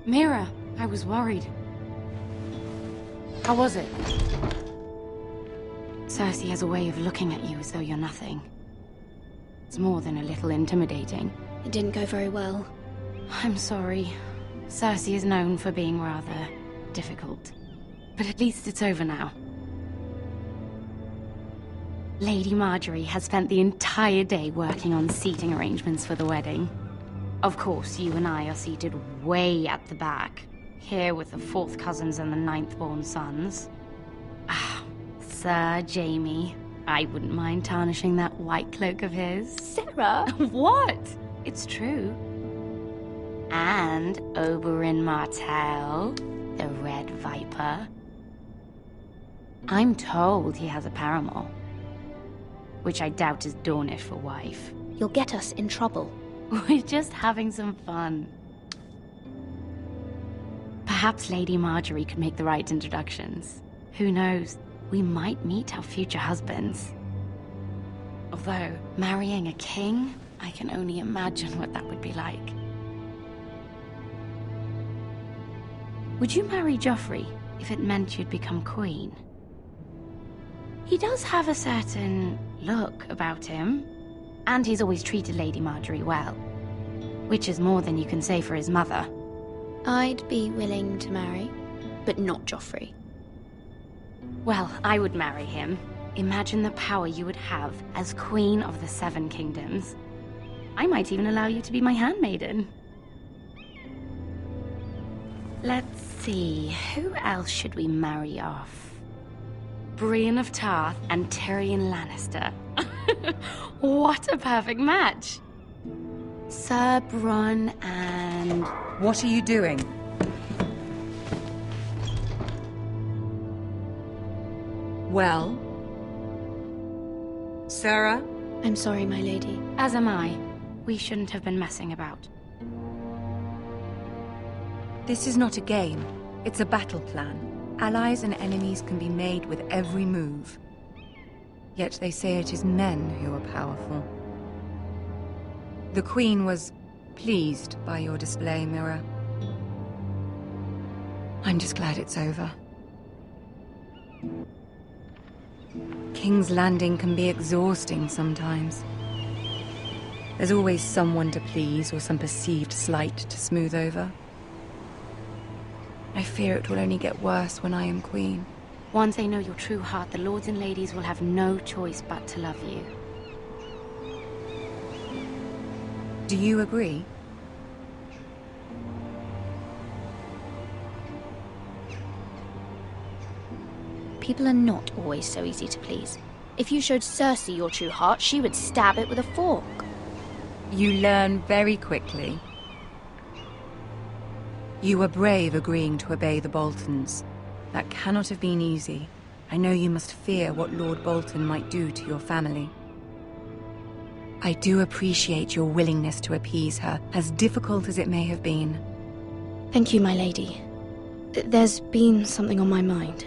Mira, I was worried. How was it? Cersei has a way of looking at you as though you're nothing. It's more than a little intimidating. It didn't go very well. I'm sorry. Cersei is known for being rather difficult. But at least it's over now. Lady Marjorie has spent the entire day working on seating arrangements for the wedding. Of course, you and I are seated way at the back, here with the fourth cousins and the ninth-born sons. Ah, Sir Jaime. I wouldn't mind tarnishing that white cloak of his. Sarah! What? It's true. And Oberyn Martell, the Red Viper. I'm told he has a paramour, which I doubt is Dornish for wife. You'll get us in trouble. We're just having some fun. Perhaps Lady Marjorie could make the right introductions. Who knows? We might meet our future husbands. Although, marrying a king, I can only imagine what that would be like. Would you marry Joffrey if it meant you'd become queen? He does have a certain look about him, and he's always treated Lady Marjorie well, which is more than you can say for his mother. I'd be willing to marry, but not Joffrey. Well, I would marry him. Imagine the power you would have as Queen of the Seven Kingdoms. I might even allow you to be my handmaiden. Let's see, who else should we marry off? Brienne of Tarth and Tyrion Lannister. What a perfect match! Sir Bronn and... What are you doing? Well? Sarah? I'm sorry, my lady. As am I. We shouldn't have been messing about. This is not a game. It's a battle plan. Allies and enemies can be made with every move. Yet they say it is men who are powerful. The Queen was pleased by your display, Mira. I'm just glad it's over. King's Landing can be exhausting sometimes. There's always someone to please or some perceived slight to smooth over. I fear it will only get worse when I am queen. Once they know your true heart, the lords and ladies will have no choice but to love you. Do you agree? People are not always so easy to please. If you showed Cersei your true heart, she would stab it with a fork. You learn very quickly. You were brave agreeing to obey the Boltons. That cannot have been easy. I know you must fear what Lord Bolton might do to your family. I do appreciate your willingness to appease her, as difficult as it may have been. Thank you, my lady. There's been something on my mind.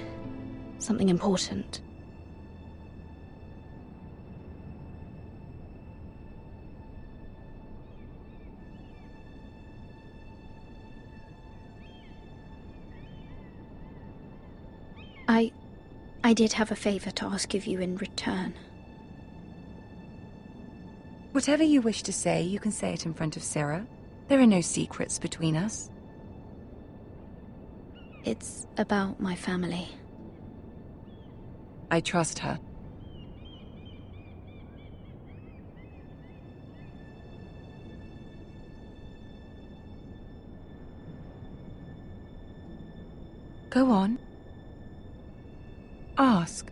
Something important. I did have a favor to ask of you in return. Whatever you wish to say, you can say it in front of Sarah. There are no secrets between us. It's about my family. I trust her. Go on. Ask.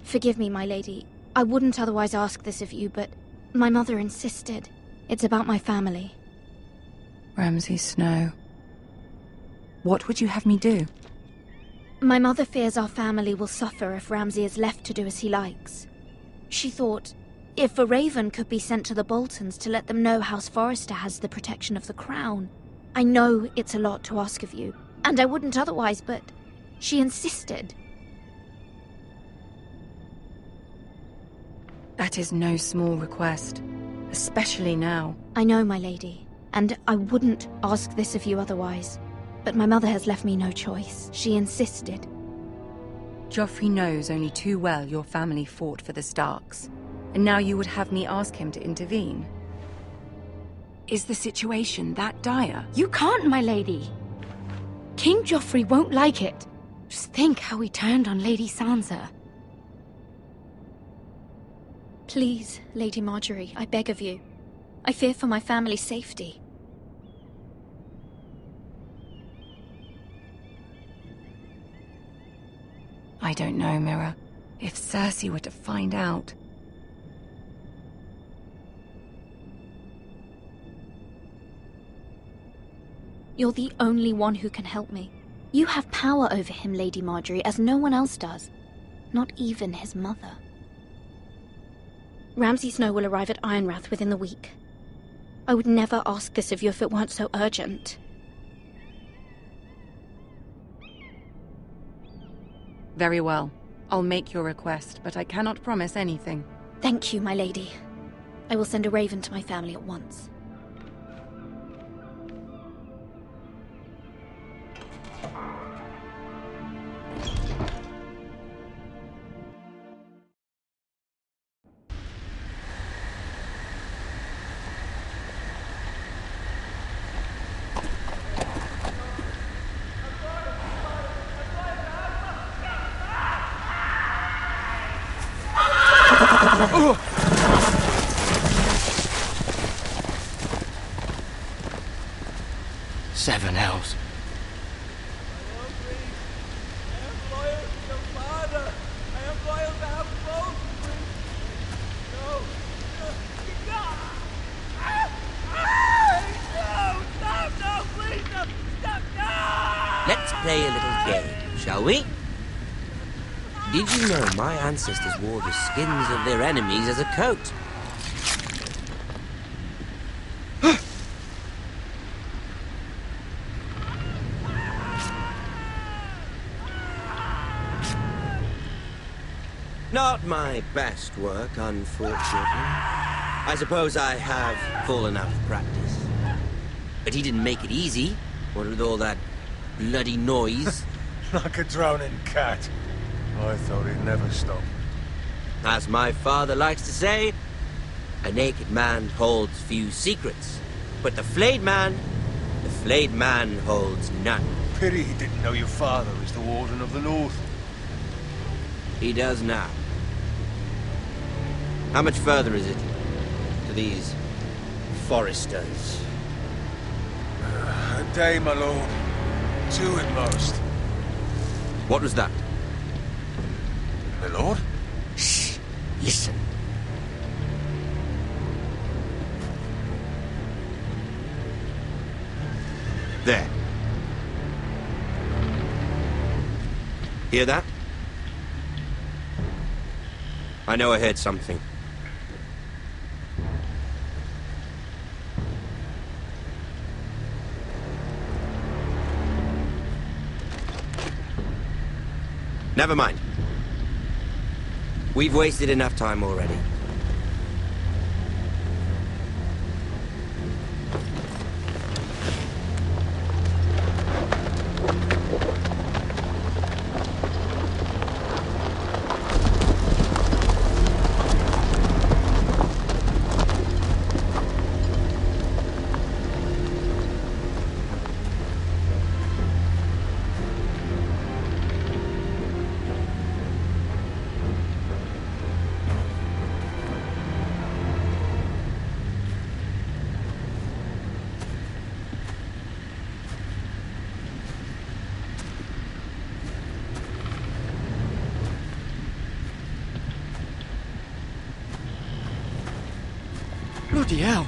Forgive me, my lady. I wouldn't otherwise ask this of you, but my mother insisted. It's about my family. Ramsay Snow. What would you have me do? My mother fears our family will suffer if Ramsay is left to do as he likes. She thought, if a raven could be sent to the Boltons to let them know House Forrester has the protection of the crown. I know it's a lot to ask of you, and I wouldn't otherwise, but she insisted. That is no small request. Especially now. I know, my lady, and I wouldn't ask this of you otherwise. But my mother has left me no choice. She insisted. Joffrey knows only too well your family fought for the Starks, and now you would have me ask him to intervene. Is the situation that dire? You can't, my lady. King Joffrey won't like it. Just think how he turned on Lady Sansa. Please, Lady Marjorie, I beg of you. I fear for my family's safety. I don't know, Mira. If Cersei were to find out... You're the only one who can help me. You have power over him, Lady Marjorie, as no one else does. Not even his mother. Ramsay Snow will arrive at Ironrath within the week. I would never ask this of you if it weren't so urgent. Very well. I'll make your request, but I cannot promise anything. Thank you, my lady. I will send a raven to my family at once. Seven hells. Let's play a little game, shall we? Did you know my ancestors wore the skins of their enemies as a coat? Not my best work, unfortunately. I suppose I have fallen out of practice. But he didn't make it easy, what with all that bloody noise. Like a droning cat. I thought he'd never stop. As my father likes to say, a naked man holds few secrets. But the flayed man holds none. Pity he didn't know your father was the Warden of the North. He does now. How much further is it to these foresters? A day, my lord. 2 at most. What was that? My lord? Shh! Listen. There. Hear that? I know I heard something. Never mind. We've wasted enough time already. Bloody hell.